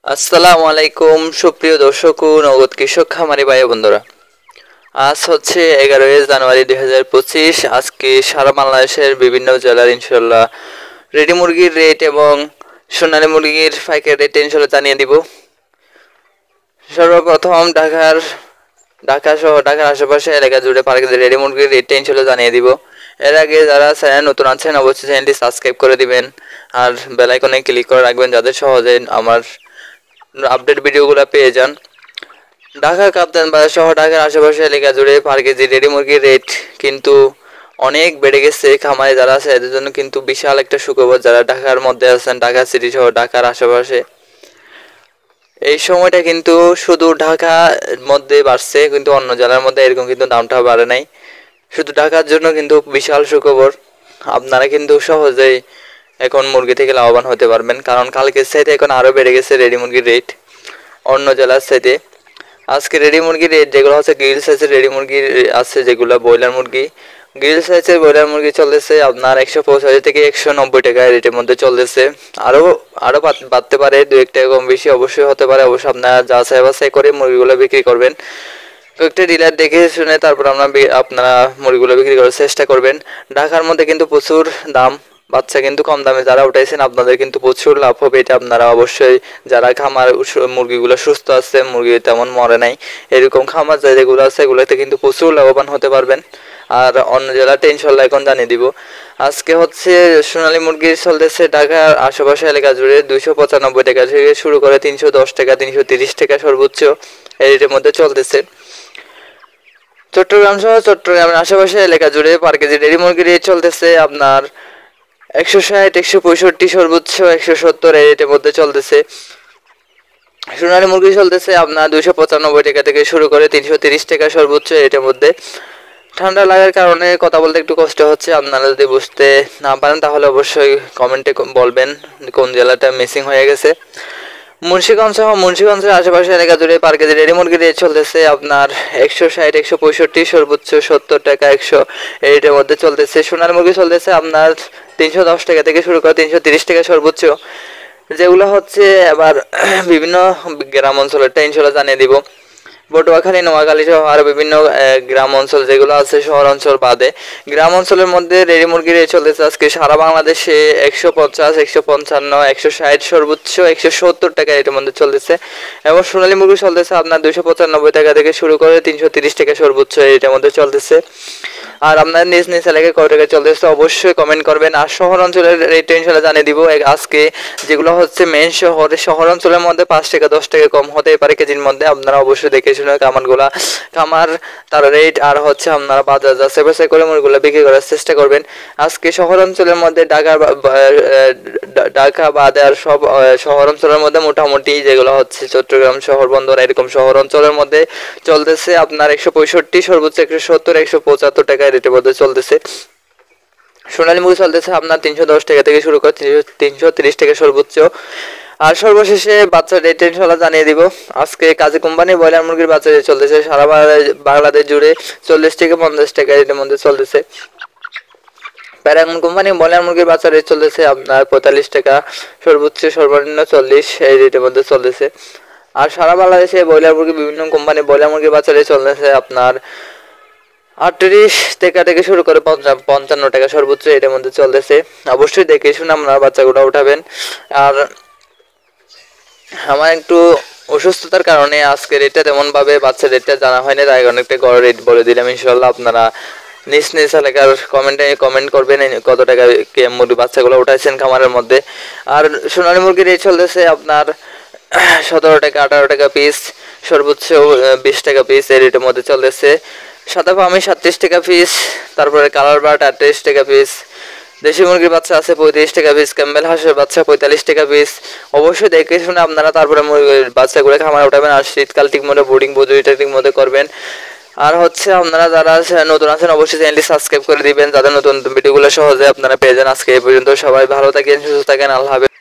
আসসালামু আলাইকুম সুপ্রিয় দর্শক ও নগদ কৃষক খামারি ভাই বন্ধুরা। আজ হচ্ছে 11 জানুয়ারি 2025। আজকে সারা বাংলাদেশের বিভিন্ন জেলার ইনশাল্লাহ রেডি মুরগির রেট এবং সোনালী মুরগির পাইকারি রেট ইনশাল্লাহ জানিয়ে দিব। সর্বপ্রথম ঢাকা সহ ঢাকার আশেপাশে এলাকা জুড়ে পার কেজি রেডি মুরগির রেটটা ইনশাল্লাহ জানিয়ে দিব। এর আগে যারা চ্যানেল নতুন আছেন অবশ্যই চ্যানেলটি সাবস্ক্রাইব করে দিবেন আর বেল আইকনে ক্লিক করে রাখবেন যাতে সহজে আমার আপডেট ভিডিওগুলো পেয়ে যান। ঢাকা কাপ্তান বাজার সহ ঢাকার আশেপাশে এলাকা জুড়ে পার কেজি রেডি মুরগির রেট কিন্তু অনেক বেড়ে গেছে। খামারে যারা আছে এদের জন্য কিন্তু বিশাল একটা সুখবর, যারা ঢাকার মধ্যে আছেন, ঢাকা সিটি সহ ঢাকার আশেপাশে। এই সময়টা কিন্তু শুধু ঢাকার মধ্যে বাড়ছে, কিন্তু অন্য জেলার মধ্যে এরকম কিন্তু দামটা বাড়ে নাই। শুধু ঢাকার জন্য কিন্তু বিশাল সুখবর। আপনারা কিন্তু সহজেই এখন মুরগি থেকে লাভবান হতে পারবেন, কারণ কালকের চাইতে এখন আরও বেড়ে গেছে রেডি মুরগির রেট অন্য জেলার চাইতে। আজকে রেডি মুরগির রেট যেগুলো হচ্ছে গ্রিল সাইজের রেডি মুরগির আছে, যেগুলো ব্রয়লার মুরগি, গ্রিল সাইজের ব্রয়লার মুরগি চলতেছে আপনার 185 থেকে 190 টাকা রেটের মধ্যে চলতেছে। আরও আরও বাড়তে পারে, দু এক টাকা কম বেশি অবশ্যই হতে পারে। অবশ্যই আপনারা যাচাই বাছাই করে মুরগিগুলো বিক্রি করবেন। কয়েকটা ডিলার দেখে শুনে তারপর আপনারা মুরগিগুলো বিক্রি করার চেষ্টা করবেন। ঢাকার মধ্যে কিন্তু প্রচুর দাম, বাচ্চা কিন্তু কম দামে যারা উঠাইছেন আপনাদের কিন্তু প্রচুর লাভ হবে। এটা আপনারা অবশ্যই, যারা খামার মুরগিগুলো সুস্থ আছে, মুরগি তেমন মরে নাই, এরকম খামার যেগুলো আছে এগুলোতে কিন্তু প্রচুর লাভবান হতে পারবেন। আর অন্য জেলাতে ইনশাল্লাহ এখন জানিয়ে দিব। আজকে হচ্ছে সোনালী মুরগি চলতেছে ঢাকার আশেপাশে এলাকা জুড়ে 295 টাকা থেকে শুরু করে 310 টাকা, 330 টাকা সর্বোচ্চ এই রেটের মধ্যে চলতেছে। চট্টগ্রাম সহ চট্টগ্রামের আশেপাশে এলাকা জুড়ে পার কেজি রেডি মুরগির রেট চলতেছে আপনার 160, 165, সর্বোচ্চ 170 এই রেটের মধ্যে চলতেছে। সোনালী মুরগি চলতেছে আপনার 295 টাকা থেকে শুরু করে 330 টাকা সর্বোচ্চ রেটের মধ্যে। ঠান্ডা লাগার কারণে কথা বলতে একটু কষ্ট হচ্ছে, আপনারা যদি বুঝতে না পারেন তাহলে অবশ্যই কমেন্টে বলবেন কোন জেলাটা মিসিং হয়ে গেছে। মুন্সিগঞ্জের আশেপাশে এলাকা জুড়ে পার কেজি রেডি মুরগির রেট চলতেছে আপনার 160, 165, সর্বোচ্চ 70 টাকা, 100 এই রেটের মধ্যে চলতেছে। সোনালী মুরগি চলতেছে আপনার 310 টাকা থেকে শুরু করে 330 টাকা সর্বোচ্চ। যেগুলো হচ্ছে আবার বিভিন্ন গ্রাম অঞ্চলের ইনশাল্লাহ জানিয়ে দিব। পটুয়াখালী, নোয়াখালী সহ আরও বিভিন্ন গ্রাম অঞ্চল যেগুলো আছে শহর অঞ্চল বাদে, গ্রাম অঞ্চলের মধ্যে রেডি মুরগির রেট চলতেছে আজকে সারা বাংলাদেশে 150, 155, 160, সর্বোচ্চ 170 টাকা রেটের মধ্যে চলতেছে। এবং সোনালী মুরগি চলতেছে আপনার 295 টাকা থেকে শুরু করে 330 টাকা সর্বোচ্চ রেটের মধ্যে চলতেছে। আর আপনার নিজ নিজ এলাকায় কত টাকা চলতেছে অবশ্যই কমেন্ট করবেন। আর শহর অঞ্চলের রেট ইনশাল্লাহ জানিয়ে দিব আজকে। যেগুলো হচ্ছে মেন শহর অঞ্চলের মধ্যে 5 টাকা 10 টাকা কম হতে পারে কেজির মধ্যে। আপনারা অবশ্যই দেখে শুনে খামার তার রেট আর হচ্ছে আপনারা বাজার যাচাই বাছাই করে মুরগিগুলো বিক্রি করার চেষ্টা করবেন। আজকে শহর অঞ্চলের মধ্যে ঢাকা বাদে আর সব শহর অঞ্চলের মধ্যে মোটামুটি যেগুলো হচ্ছে চট্টগ্রাম শহর বন্দর এরকম শহর অঞ্চলের মধ্যে চলতেছে আপনার 165, সর্বোচ্চ 170, 175 টাকা রেটের মধ্যে চলতেছে। সোনালী মুরগি চলতেছে আপনার 310 টাকা থেকে শুরু করে 330 টাকা সর্বোচ্চ। আর সর্বশেষে বাচ্চার রেট ইনশাল্লাহ জানিয়ে দিব। আজকে কাজী কোম্পানি ব্রয়লার মুরগির বাচ্চা রেট চলতেছে সারা বাংলাদেশ জুড়ে 40 থেকে 50 টাকা রেটের মধ্যে চলতেছে। প্যারাগন কোম্পানি ব্রয়লার মুরগির বাচ্চা রেট চলতেছে আপনার 45 টাকা, সর্বোচ্চ সর্বনিম্ন 40 এই রেটের মধ্যে চলতেছে। আর সারা বাংলাদেশে ব্রয়লার মুরগি বিভিন্ন কোম্পানি ব্রয়লার মুরগির বাচ্চা রেট চলতেছে আপনার 38 টাকা থেকে শুরু করে 55 টাকা সর্বোচ্চ এটার মধ্যে চলতেছে। অবশ্যই দেখে শুনে আপনারা বাচ্চাগুলো উঠাবেন। আর আমার একটু অসুস্থতার কারণে আজকে রেটটা তেমনভাবে বাচ্চার রেটটা জানা হয়নি, তাই অনেকটা গড় রেট বলে দিলাম। ইনশাল্লাহ আপনারা নিজ নিজ এলাকার কমেন্ট করবেন কত টাকা মুরগি বাচ্চাগুলো উঠাইছেন খামারের মধ্যে। আর সোনালী মুরগির রেট চলতেছে আপনার 17 টাকা, 18 টাকা পিস, সর্বোচ্চ 20 টাকা পিস এই রেটের মধ্যে চলতেছে। সাদা ফার্মি 37 টাকা পিস, তারপরে কালার বার্ড 38 টাকা পিস, দেশি মুরগির বাচ্চা আছে 35 টাকা পিস, ক্যাম্বেল হাঁসের বাচ্চা 45 টাকা পিস। অবশ্যই দেখে শুনে আপনারা তারপরে মুরগির বাচ্চাগুলো খামারে উঠাবেন। আর শীতকাল ঠিক মতো বোর্ডিং বুঝুরিটা ঠিক মতো করবেন। আর হচ্ছে আপনারা যারা নতুন আছেন অবশ্যই চ্যানেলটি সাবস্ক্রাইব করে দিবেন যাতে নতুন ভিডিওগুলো সহজে আপনারা পেয়ে যান। আজকে এই পর্যন্ত, সবাই ভালো থাকেন, সুস্থ থাকেন, আল্লাহ হাফেজ।